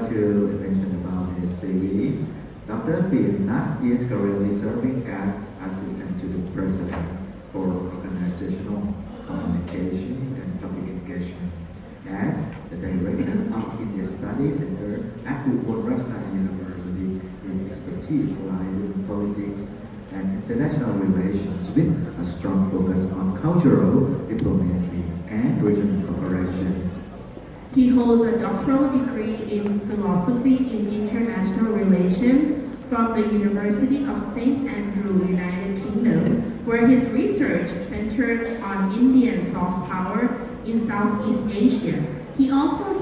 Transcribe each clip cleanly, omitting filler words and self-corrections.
to mention about his CV. Dr. Piyanat is currently serving as Assistant to the President for Organizational Communication and Public Engagement, as the Director of India Studies Center at Rajabhat University. His expertise lies in politics and international relations with a strong focus on cultural diplomacy and regional cooperation. He holds a doctoral degree in philosophy in international relations from the University of St. Andrew, United Kingdom, where his research centered on Indian soft power in Southeast Asia. He also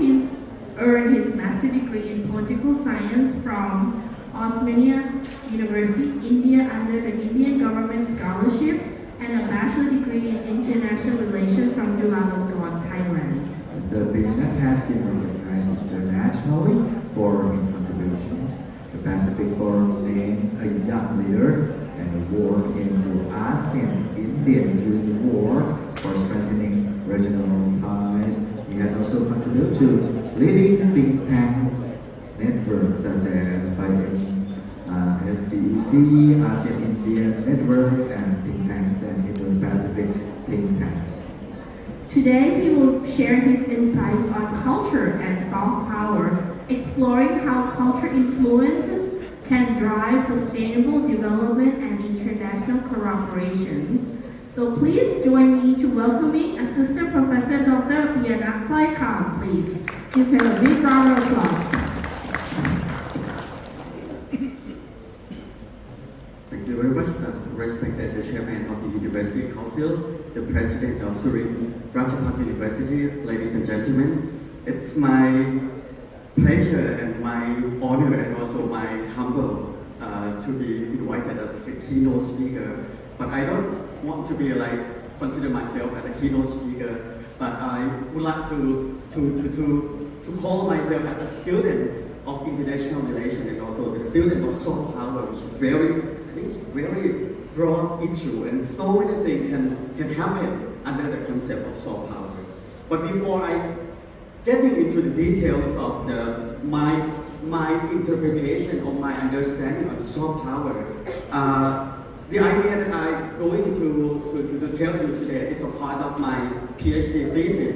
earned his master's degree in political science from Osmania University, India, under the Indian Government Scholarship, and a bachelor degree in international relations from Chulalongkorn, Thailand. Dr. Piyanat has been recognized internationally for his contributions. The Pacific Forum named a young leader, and the war came to ASEAN-India during the war for strengthening regional ties. He has also contributed to leading think tank networks such as STEC, ASEAN-India Network, and think tanks and Indo-Pacific think tanks. Today, he will share his insights on culture and soft power, exploring how culture influences can drive sustainable development and international cooperation. So please join me to welcoming Assistant Professor Dr. Piyanat Soikham, please. Give him a big round of applause. Thank you very much, respected Chairman of the University Council, the President of Surindra Rajabhat University, ladies and gentlemen. It's my pleasure and my honor and also my humble to be invited as a keynote speaker. But I don't want to be consider myself as a keynote speaker, but I would like to call myself as a student of international relations and also the student of soft power, which is very broad issue, and so many things can happen under the concept of soft power. But before I getting into the details of my interpretation or my understanding of soft power, the idea that I'm going to tell you today is a part of my PhD thesis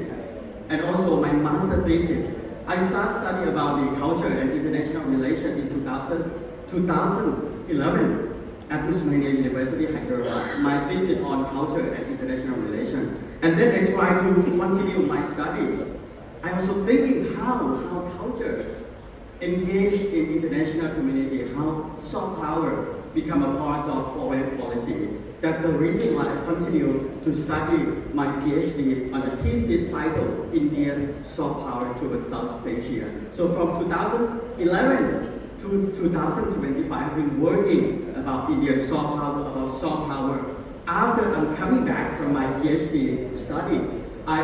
and also my master thesis. I started studying about the culture and international relations in 2011 at Osmania University, Hyderabad. My thesis on culture and international relations. And then I tried to continue my study. I also thinking how culture engaged in international community, how soft power become a part of foreign policy. That's the reason why I continue to study my PhD on the thesis title, Indian Soft Power towards South Asia. So from 2011 to 2025, I've been working about Indian soft power. After I'm coming back from my PhD study, I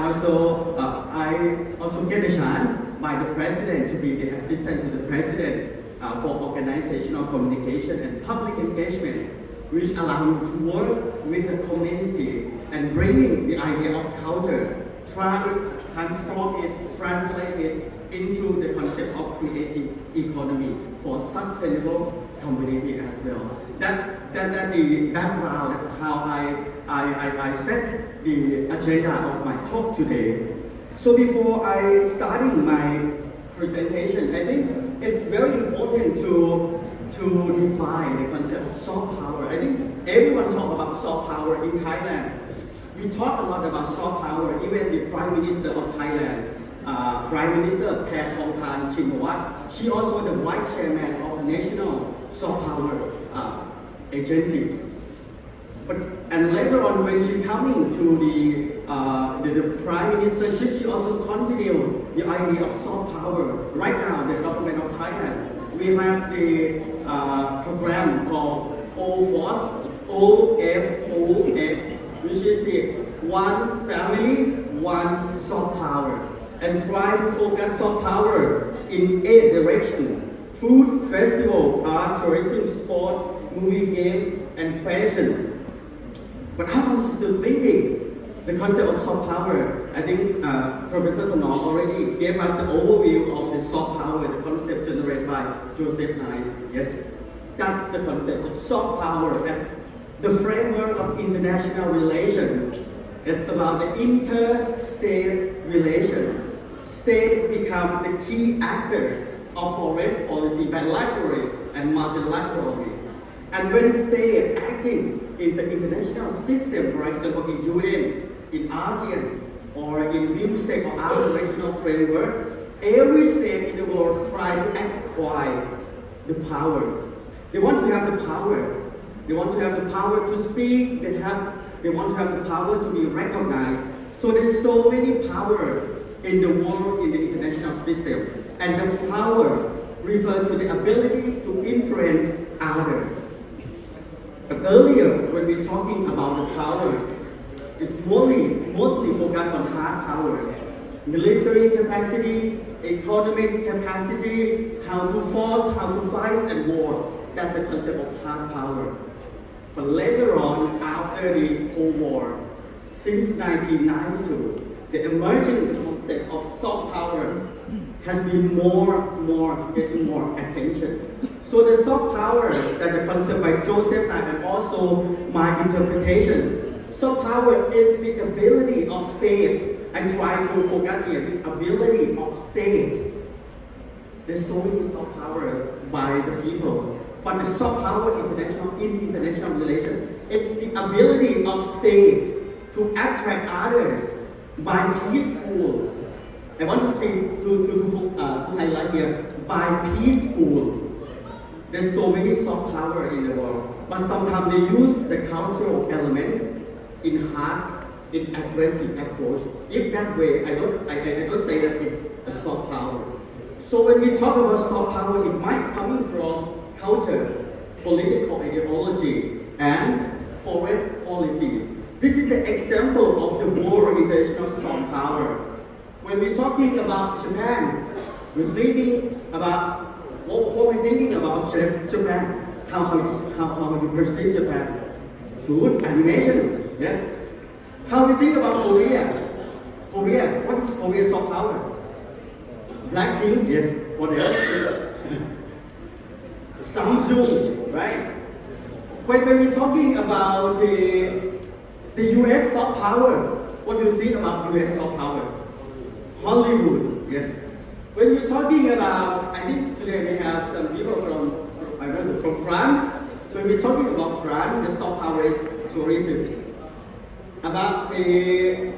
also get a chance by the president to be the assistant to the president for organizational communication and public engagement, which allow me to work with the community and bringing the idea of culture, transform it, translate it into the concept of creative economy for sustainable community as well. That's the background how I set the agenda of my talk today. So before I starting my presentation, I think it's very important to define the concept of soft power. I think everyone talk about soft power in Thailand. We talk a lot about soft power, even the Prime Minister of Thailand, Prime Minister Paetongtarn Shinawatra. She also the Vice Chairman of the National Soft Power Agency. And later on, when she coming to the Prime Ministership, she also continued the idea of soft power. Right now, the government of Thailand, we have the program called OFOS, which is the One Family, One Soft Power, and try to focus soft power in 8 directions: food, festival, art, tourism, sport, movie, game, and fashion. But I was still thinking the concept of soft power. I think Professor Tanong already gave us the overview of the soft power, the concept by Joseph Nye. Yes, that's the concept of soft power and the framework of international relations. It's about the inter-state relation. State become the key actors of foreign policy bilaterally and multilaterally. And when states acting in the international system, for example in UN, in ASEAN, or in BIMSTEC or other regional framework, every state in the world try to acquire the power. They want to have the power. They want to have the power to speak. They want to have the power to be recognized. So there's so many power in the world, in the international system. And the power refers to the ability to influence others. But earlier, when we're talking about the power, it's mostly focused on hard power. Military capacity, economic capacity, how to force, how to fight and war. That's the concept of hard power. But later on, after the Cold War, since 1992, the emerging concept of soft power has been getting more attention. So the soft power, that the concept by Joseph and also my interpretation, soft power is the ability of state. I try to focus here, the ability of state. There's so many soft power by the people. But the soft power in international relations, it's the ability of state to attract others by peaceful. I want to say to highlight here, by peaceful. There's so many soft power in the world, but sometimes they use the cultural element in hard, in aggressive approach. If that way, I don't say that it's a soft power. So when we talk about soft power, it might coming from culture, political ideology, and foreign policy. This is the example of the world international soft power. When we're talking about Japan, we're thinking about what we're thinking about Japan. How you perceive Japan? Food, animation, yes. How we think about Korea? What is Korea's soft power? Blackpink, yes. What else? Samsung, right? When we're talking about the US soft power, what do you think about US soft power? Hollywood, yes. When we're talking about, I think today we have some people from France. So when we're talking about France, the soft power is tourism. About the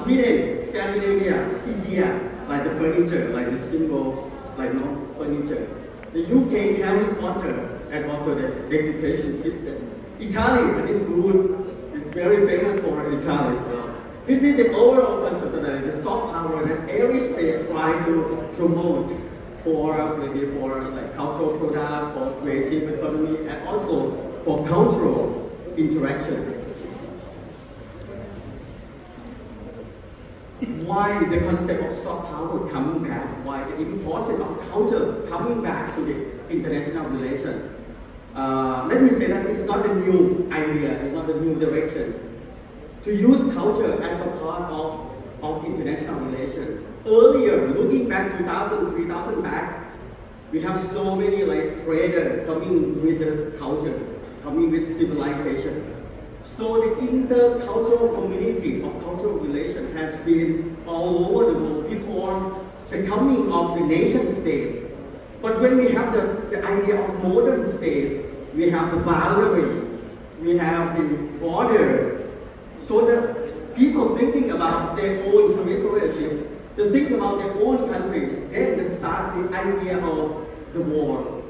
Sweden, Scandinavia, India, like the furniture, like the symbol, like furniture. The UK, Harry Potter, and also the education system. Italy, I think food is very famous for Italy. So this is the overall concept of the soft power that every state try to promote for like cultural product, for creative economy, and also for cultural interaction. Why the concept of soft power coming back? Why the importance of culture coming back to the international relation? Let me say that it's not a new idea, it's not a new direction. To use culture as a part of international relations. Earlier, looking back 2,000, 3,000 back, we have so many like traders coming with the culture, coming with civilization. So the intercultural community of cultural relations has been all over the world before the coming of the nation state. But when we have the idea of modern state, we have the boundary, we have the border. So the people thinking about their own territorialship, to think about their own country, then they start the idea of the war.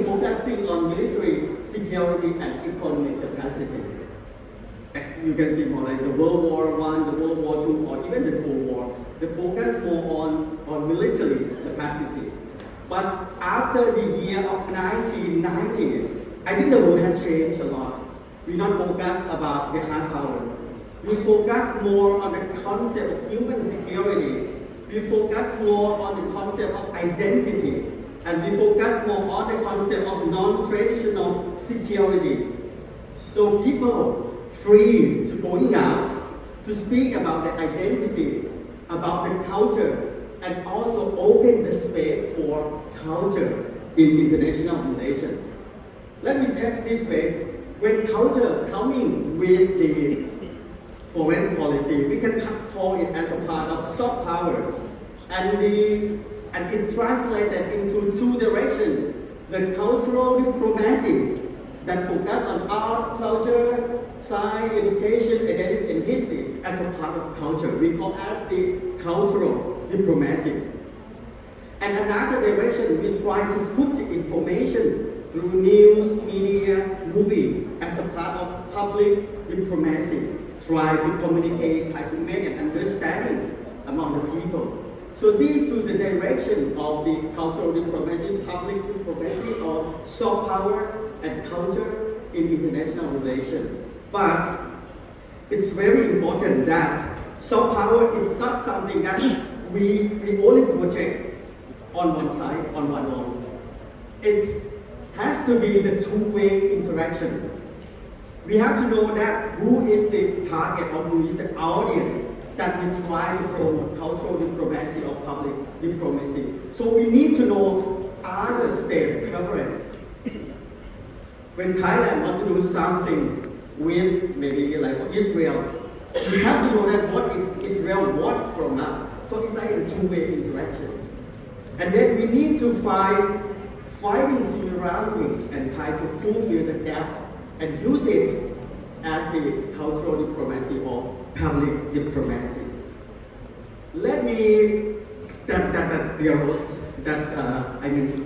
Focusing on military security and economic capacities. You can see more like the World War I, the World War II, or even the Cold War. They focus more on military capacity. But after the year of 1990, I think the world has changed a lot. We not focus about the hard power. We focus more on the concept of human security. We focus more on the concept of identity. And we focus more on the concept of non-traditional security. So people free to going out, to speak about the identity, about the culture, and also open the space for culture in international relations. Let me take this way. When culture coming with the foreign policy, we can call it as a part of soft power. And it translated into two directions. The cultural diplomacy that focus on arts, culture, science, education, identity, and history as a part of culture. We call that the cultural diplomacy. And another direction, we try to put the information through news, media, movie as a part of public diplomacy. Try to communicate, try to make an understanding among the people. So these two the direction of the cultural diplomacy, public diplomacy, or soft power and culture in international relations. But it's very important that soft power is not something that we only project on one side, on one own. It has to be the two-way interaction. We have to know that who is the target or who is the audience that we try to promote cultural diplomacy or public diplomacy. So we need to know other state preference. When Thailand wants to do something with maybe like for Israel, we have to know that what Israel wants from us. So it's like a two-way interaction. And then we need to finding similarities and try to fulfill the gaps and use it as the cultural diplomacy or public diplomacy. Let me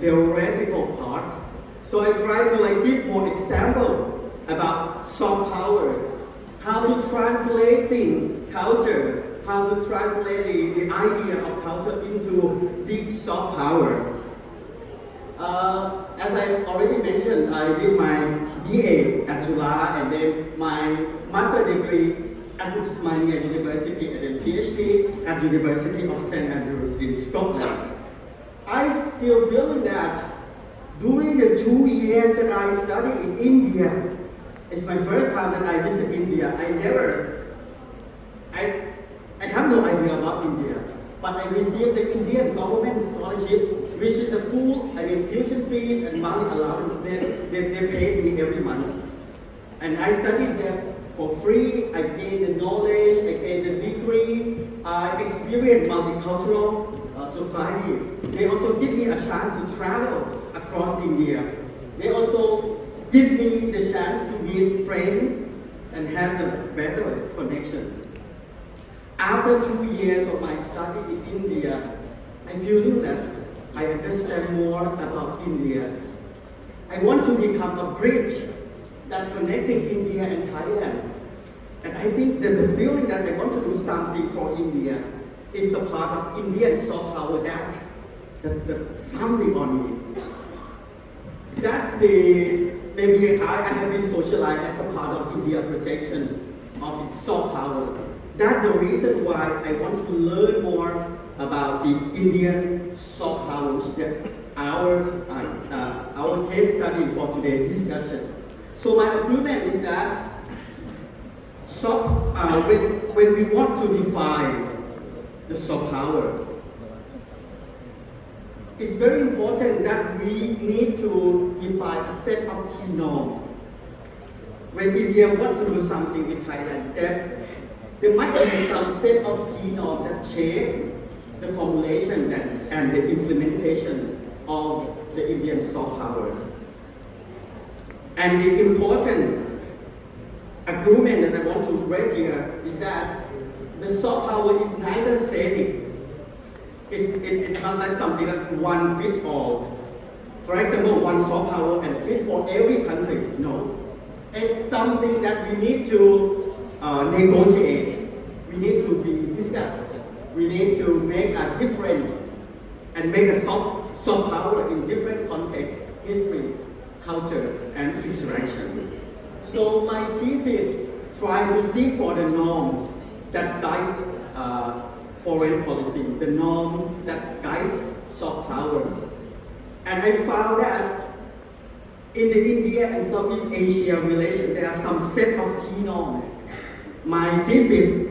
theoretical part. So I try to give more example about soft power, how to translate culture, how to translate the idea of culture into deep soft power. As I already mentioned, I did my BA at Juฬa and then my master degree at Tasmania University and then PhD at University of St. Andrews in Scotland. I still feeling that during the 2 years that I studied in India, it's my first time that I visit India. I have no idea about India, but I received the Indian government scholarship, which is the full, tuition fees and money allowance. They paid me every month. And I studied there for free. I gained the knowledge, I gained the degree, I experienced multicultural society. They also give me a chance to travel across India. They also give me the chance to meet friends and have a better connection. After 2 years of my study in India, I feel that I understand more about India. I want to become a bridge that connecting India and Thailand. And I think that the feeling that I want to do something for India is a part of Indian soft power that something on me. That's maybe I have been socialized as a part of India projection of its soft power. That's the reason why I want to learn more about the Indian soft power, which is our case study for today's discussion. So my opinion is that when we want to define the soft power, it's very important that we need to define a set of key norms. When India wants to do something with Thailand, there might be some set of key norms that shape the formulation and the implementation of the Indian soft power. And the important agreement that I want to raise here is that the soft power is neither static. It's not like something that one fit all. For example, one soft power and fit for every country. No. It's something that we need to negotiate. We need to be discussed. We need to make a different and make a soft power in different context, history, culture, and interaction. So my thesis try to seek for the norms that guide foreign policy, the norms that guide soft power. And I found that in the India and Southeast Asia relation, there are some set of key norms. My thesis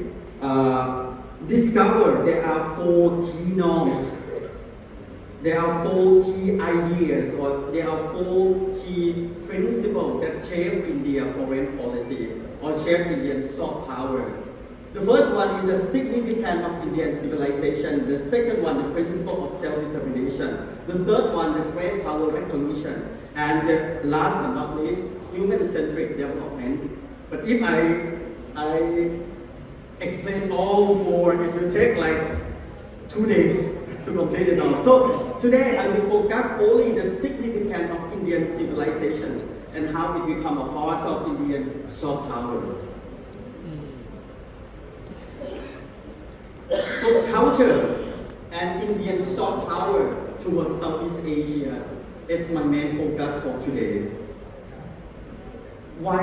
discovered there are 4 key norms there are four key ideas or there are four key principles that shape India's foreign policy or shape Indian soft power. The first one is the significance of Indian civilization. The second one, the principle of self-determination. The third one, the great power recognition. And the last but not least, human-centric development. But if I explain all four, it will take like 2 days to complete it all. So today I will focus only the significance of Indian civilization and how it become a part of Indian soft power. So culture and Indian soft power towards Southeast Asia is my main focus for today. Why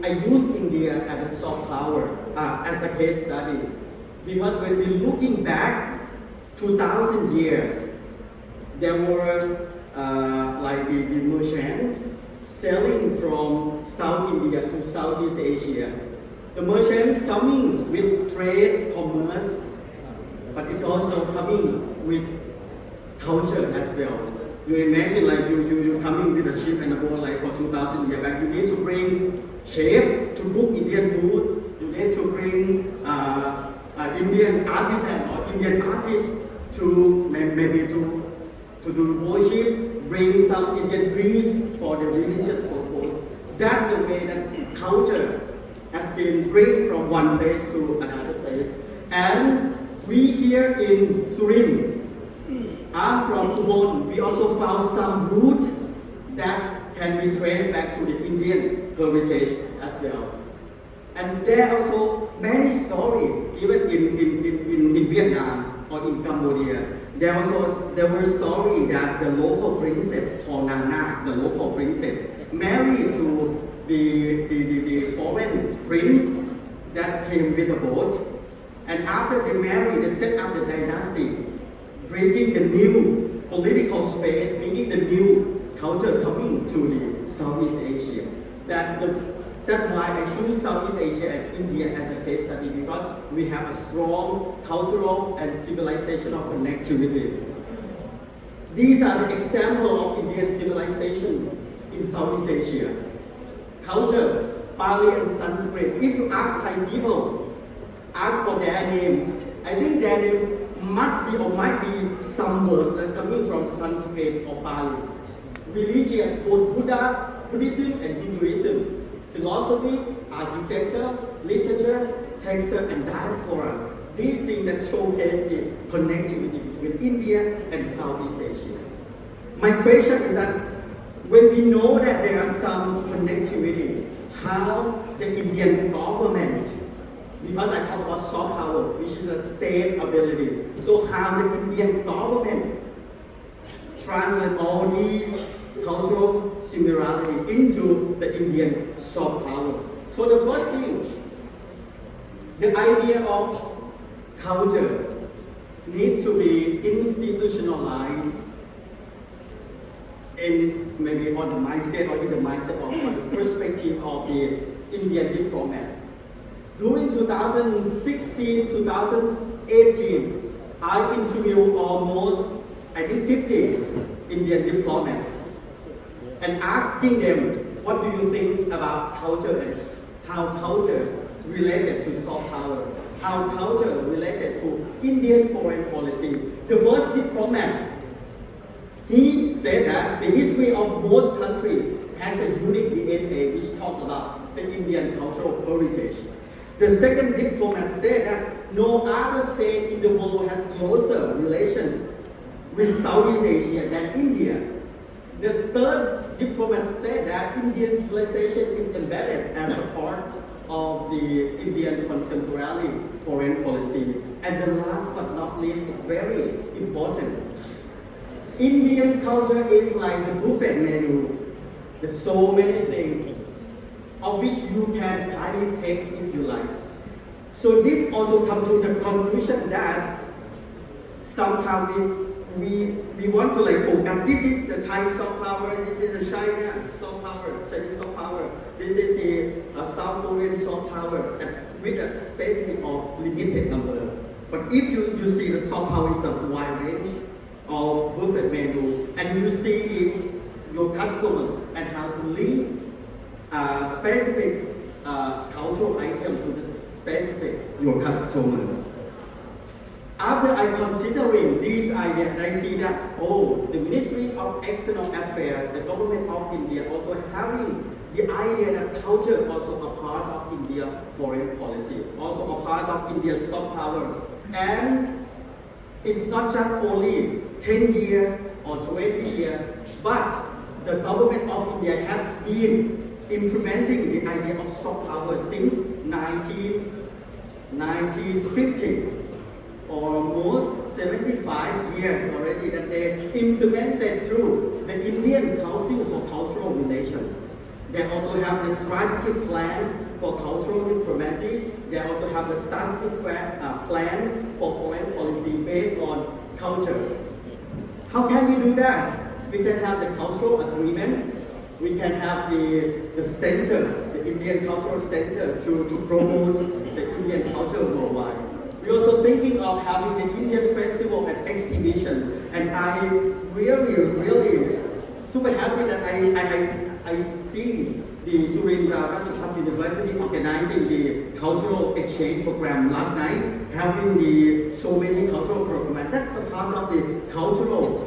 I use India as a soft power, as a case study? Because when we're looking back 2,000 years, there were like the merchants selling from South India to Southeast Asia. The merchants coming with trade, commerce, but it also coming with culture as well. You imagine like you coming with a ship and a boat like for 2,000 years back. You need to bring chef to cook Indian food. You need to bring Indian artisan or Indian artists to maybe to do worship. Bring some Indian priests for the religious purpose. That's the way that culture has been bring from one place to another place. And we here in Surin, I'm from Ubon, we also found some root that can be traced back to the Indian heritage as well. And there are also many stories, even in Vietnam or in Cambodia. There were stories that the local princess called Nana, the local princess, married to the foreign prince that came with a boat. And after they married, they set up the dynasty, bringing the new political space, bringing the new culture coming to the Southeast Asia. That's why I choose Southeast Asia and India as a case study, because we have a strong cultural and civilizational connectivity. These are the examples of Indian civilization in Southeast Asia. Culture, Pali and Sanskrit. If you ask Thai people, ask for their names, I think their name must be or might be some words that coming from Sanskrit or Pali. Religions, both Buddhism and Hinduism. Philosophy, architecture, literature, texture, and diaspora. These things that showcase the connectivity between India and Southeast Asia. My question is that when we know that there are some connectivity, how the Indian government, because I talk about soft power, which is a state ability, so how the Indian government translate all these cultural similarity into the Indian soft power. So the first thing, the idea of culture needs to be institutionalized in maybe on the mindset or in the mindset of the perspective of the Indian diplomats. During 2016, 2018, I interviewed almost, I think 50 Indian diplomats and asking them, what do you think about culture and how culture related to soft power, how culture related to Indian foreign policy. The first diplomat, he said that the history of most countries has a unique DNA which talks about the Indian cultural heritage. The second diplomat said that no other state in the world has closer relation with Southeast Asia than India. The third diplomat said that Indian civilization is embedded as a part of the Indian contemporary foreign policy. And the last but not least, is very important. Indian culture is like the buffet menu. There's so many things of which you can kindly take if you like. So this also comes to the conclusion that sometimes we want to like focus, this is the Thai soft power, this is the China soft power, Chinese soft power, this is the South Korean soft power, with a specific or limited number. But if you see the soft power is a wide range of culture menu, and you see your customer and how to link specific cultural item to the specific your customer. After I considering these ideas, I see that the Ministry of External Affairs, the government of India also having the idea that culture also a part of India's foreign policy, also a part of India's soft power. And it's not just only 10 years or 20 years, but the government of India has been implementing the idea of soft power since 1950. Almost 75 years already that they implemented through the Indian Council for Cultural Relations. They also have the strategic plan for cultural diplomacy. They also have the strategic plan for foreign policy based on culture. How can we do that? We can have the cultural agreement. We can have the center, the Indian Cultural Center to promote the Indian culture worldwide. We're also thinking of having the Indian festival and exhibition, and I really super happy that I see the Surindra Rajabhat University organizing the cultural exchange program last night, having so many cultural programs. That's a part of the cultural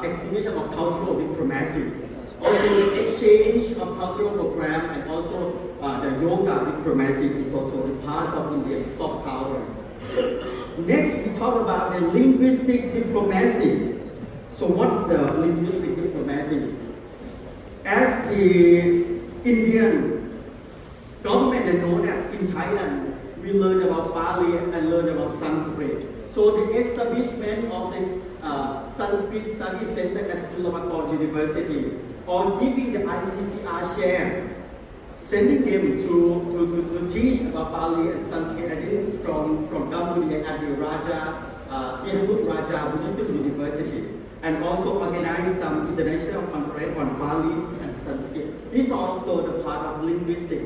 exhibition of cultural diplomacy. Also, the exchange of cultural program and also the yoga diplomacy is also a part of India's soft power. Next, we talk about the linguistic diplomacy. So what is the linguistic diplomacy? As the Indian government know that in Thailand, we learn about Pali and learn about Sanskrit. So the establishment of the Sanskrit Study Center at Surindra University, or giving the ICCR share, sending them to teach about Pali and Sanskrit, I think from Cambodia at the Raja Buddhist University, and also organize some international conference on Pali and Sanskrit. This is also the part of linguistic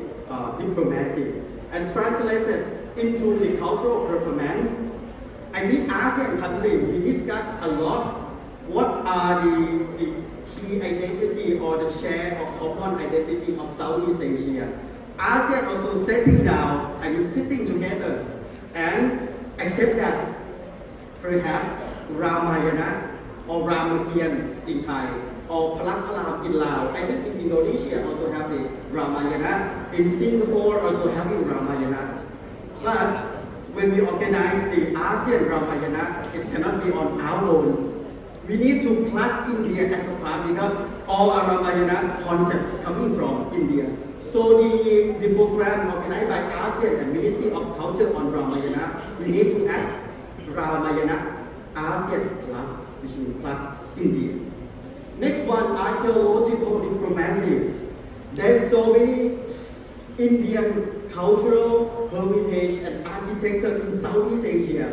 diplomacy, and translated into the cultural performance. I think ASEAN countries, we discuss a lot what are the key identity or the share of common identity of Southeast Asia. ASEAN also sitting down and sitting together and accept that perhaps Ramayana or Ramakian in Thai or Palakpalam in Laos. I think in Indonesia also have the Ramayana. In Singapore also having Ramayana. But when we organize the ASEAN Ramayana, it cannot be on our own. We need to plus India as a part because all our Ramayana concepts coming from India. So the program organized by ASEAN and Ministry of Culture on Ramayana, we need to add Ramayana ASEAN plus, which means plus India. Next one, archaeological diplomacy. There's so many Indian cultural heritage and architecture in Southeast Asia.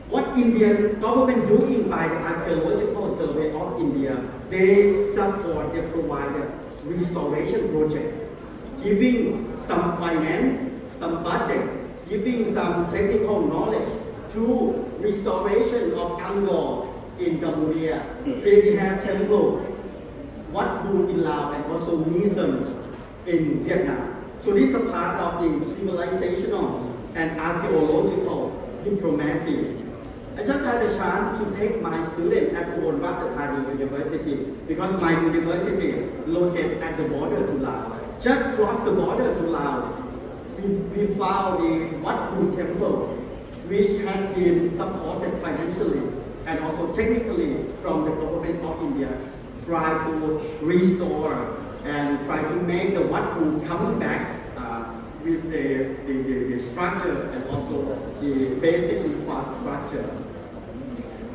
What Indian government doing by the Archaeological Survey of India, they support, they provide a restoration project, giving some finance, some budget, giving some technical knowledge to restoration of Angkor in Cambodia, Previhat Temple, Wat Pu in Laos, and also Museum in Vietnam. So this is a part of the civilizational and archaeological diplomacy. I just had a chance to take my students at Surindra University because my university located at the border to Laos. Just cross the border to Laos, we found the Wat Pu Temple, which has been supported financially and also technically from the government of India, try to restore and try to make the Wat Pu coming back with the structure and also the basic infrastructure.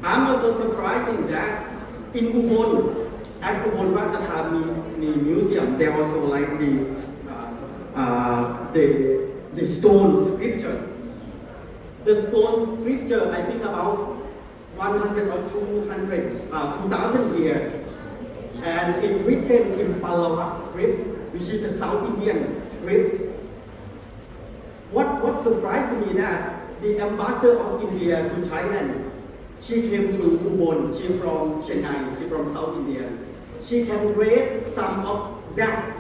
I'm also surprising that in Ubon, at Ubon Ratchathani Museum, there also like the stone scripture. The stone scripture, I think about 100 or 2,000 years, and it's written in Pallava script, which is the South Indian script. What surprised me that the ambassador of India to Thailand She came to Ubon. She's from Chennai. She's from South India. She can read some of that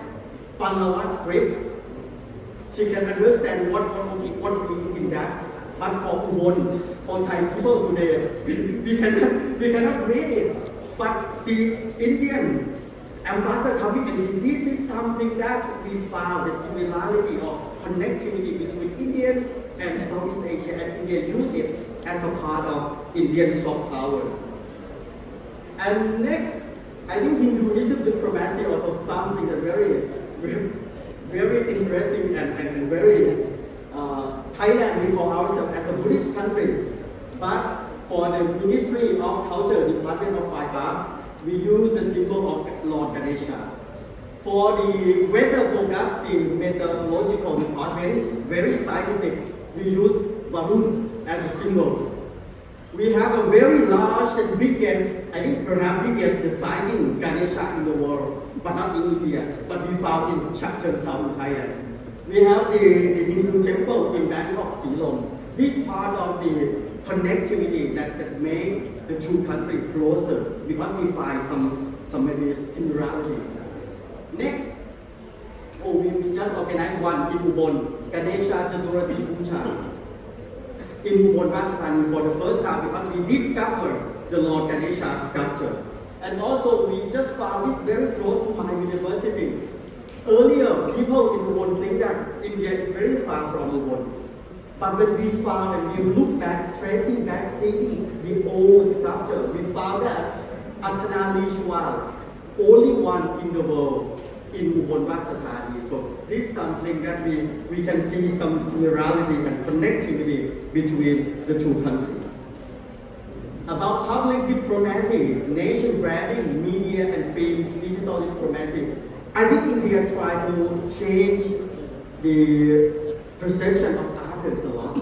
Pallava script. She can understand what means in that. But for Ubon, for Thai people today, we cannot read it. But the Indian ambassador coming and say, this is something that we found, the similarity of connectivity between Indian and Southeast Asia, and India use it as a part of Indian soft power. And next, I think Hinduism diplomacy also something that very interesting and very Thailand, we call ourselves as a Buddhist country, but for the Ministry of Culture, Department of Fine Arts, we use the symbol of Lord Ganesha. For the weather forecasting meteorological department, very scientific, we use Varun as a symbol. We have a very large and biggest, I think perhaps biggest designing Ganesha in the world, but not in India, but we found in Chakthansao, Thailand. We have the Hindu temple in Bangkok, Silom. This part of the connectivity that make the two countries closer because we find some maybe similarity. Next, we just organized one in Ubon, Ganesha Chaturthi Puja. In Ubon Ratchathani for the first time because we discovered the Lord Ganesha sculpture. And also we just found this very close to my university. Earlier, people in Ubon think that India is very far from Ubon. But when we found and we look back, tracing back, seeing the old sculpture, we found that Athanalishwar, only one in the world in Ubon Ratchathani. So this is something that we can see some similarity and connectivity between the two countries. About public diplomacy, nation branding, media and film, digital diplomacy, I think India tried to change the perception of others a lot.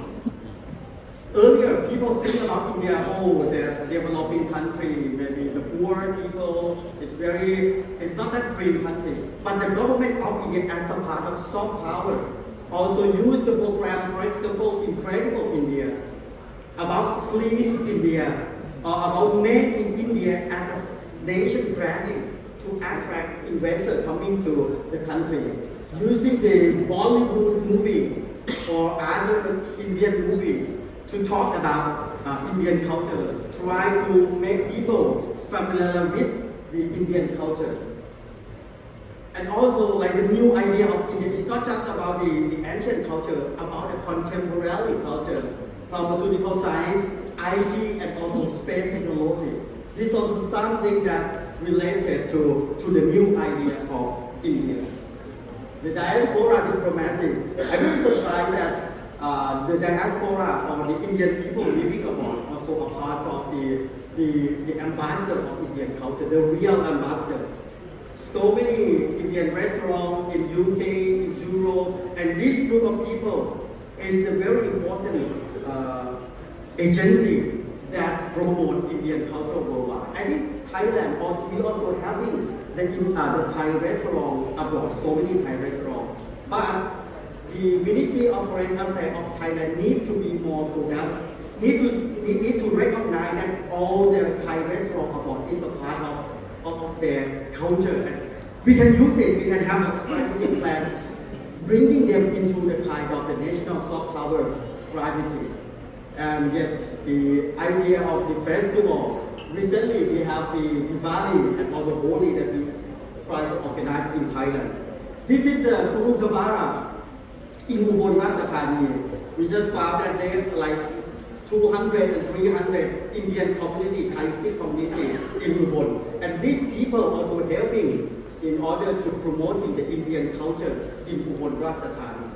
Earlier, people think about India, there's a developing country, maybe the poor people, it's not that green country. But the government of India as a part of soft power also used the program, for example, Incredible India, about Clean India, or about Made in India as a nation branding to attract investors coming to the country. Using the Bollywood movie or other Indian movie to talk about Indian culture, try to make people familiar with the Indian culture. And also, like the new idea of India, it's not just about the ancient culture, about the contemporary culture, pharmaceutical science, IT, and also space technology. This is also something that related to the new idea of India. The diaspora diplomacy, I'm really surprised that the diaspora or the Indian people living abroad also a part of the ambassador of Indian culture, the real ambassador. So many Indian restaurants in UK, in Europe, and this group of people is a very important agency that promotes Indian culture worldwide. I think Thailand, we also having the Thai restaurant abroad, so many Thai restaurants. But the Ministry of Foreign Affairs of Thailand need to be more focused, need to recognize that all the Thai restaurants abroad is a part of their culture. And we can use it, we can have a strategic plan, bringing them into the kind of the national soft power strategy. And yes, the idea of the festival. Recently, we have the Diwali and also Holi that we try to organize in Thailand. This is a Gurudwara in Ubon Ratchathani. We just found that there's like 200 and 300 Indian community, Thai Sikh community in Ubon. And these people also helping in order to promoting the Indian culture in Ubon Ratchathani.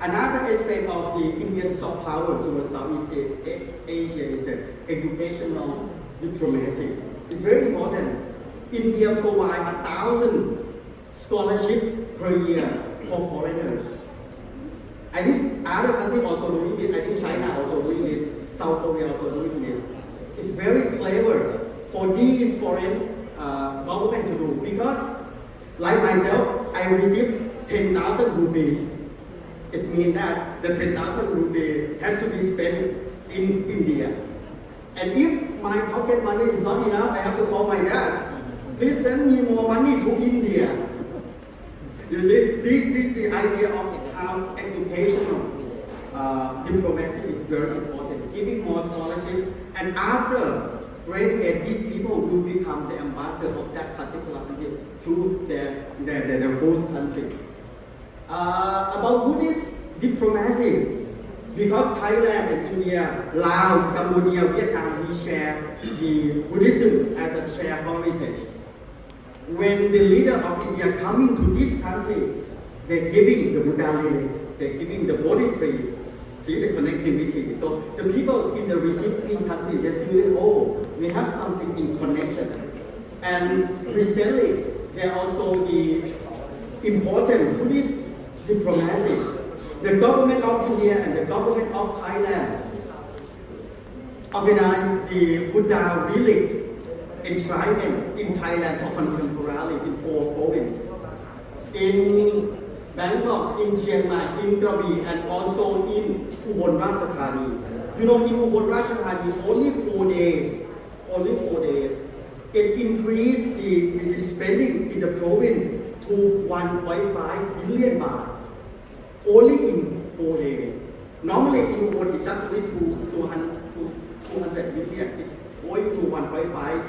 Another aspect of the Indian soft power towards Southeast Asia is the educational diplomacy. It's very important. India provides 1,000 scholarships per year for foreigners. I think other countries also doing it. I think China also doing it. South Korea also doing it. It's very clever for these foreign government to do because, like myself, I received 10,000 rupees. It means that the 10,000 rupees has to be spent in India. And if my pocket money is not enough, I have to call my dad. Please send me more money to India. You see, this is the idea of how educational diplomacy is very important. Giving more scholarship, and after graduate, these people will become the ambassador of that particular country to their host country. About Buddhist diplomacy, because Thailand and India, Laos, Cambodia, Vietnam, we share the Buddhism as a shared heritage. When the leader of India coming to this country, they're giving the Buddha lyrics, they're giving the Bodhi tree, see the connectivity. So the people in the receiving country, they feel, oh, we have something in connection. And recently, there are also the important Buddhist diplomacy. The government of India and the government of Thailand organized the Buddha relic enshrinement in Thailand for contemporary in 4 provinces. In Bangkok, in Chiang Mai, in Krabi, and also in Ubon Ratchathani. You know, in Ubon Ratchathani, only 4 days, it increased the spending in the province to 1.5 billion baht. Only in 4 days. Normally in Ubon it's just only 200 million. It's going to 1.5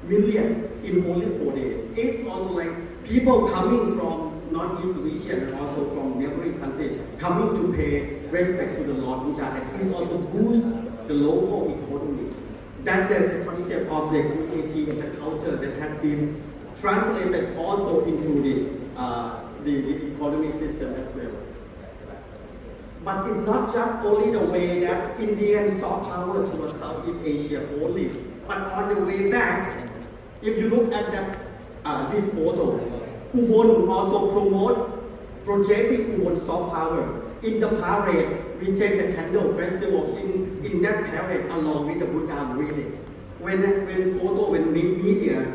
million in only 4 days. It's also like people coming from Northeast region and also from neighboring countries coming to pay respect to the Lord Buddha, and it also boosts the local economy. That's the concept of the creativity and the culture that has been translated also into the economy system as well. But it's not just only the way that Indian soft power towards Southeast Asia only, but on the way back, if you look at this photo, Ubon also promote projecting Ubon soft power. In the parade, we take the candle festival in that parade along with the Buddha really. When media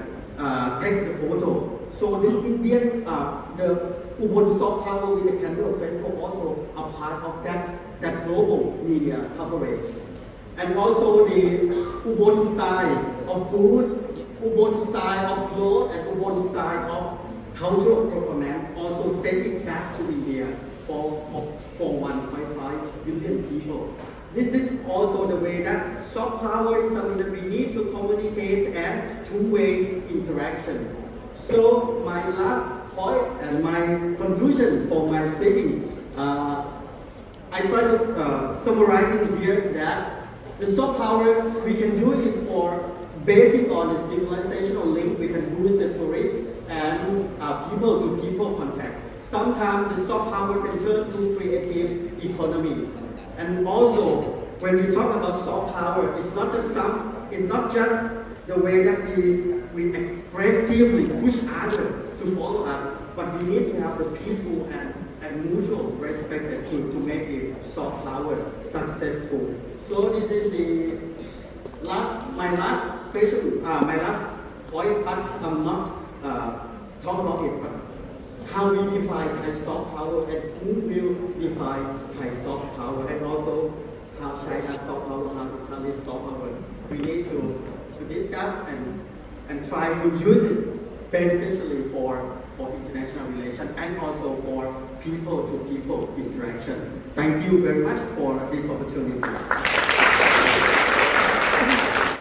take the photo, so the Indian, the Ubon soft power with the candle festival also a part of that global media coverage. And also the Ubon style of food, Ubon style of clothes, and Ubon style of cultural performance also send it back to India for 1.5 billion people. This is also the way that soft power is something that we need to communicate and two-way interaction. So my last point and my conclusion for my speaking, I try to summarize in here that the soft power we can do is for basing on the civilizational link, we can boost the tourist and people-to-people contact. Sometimes the soft power can turn to creative economy. And also, when we talk about soft power, it's not just the way that we aggressively push others to follow us, but we need to have the peaceful and mutual respect to make the soft power successful. So this is my last question, my last point, but I'm not talk about it, but how we define high soft power and who will define high soft power, and also how China's soft power, how Italy's soft power. We need to discuss and try to use it beneficially for international relations and also for people-to-people interaction. Thank you very much for this opportunity.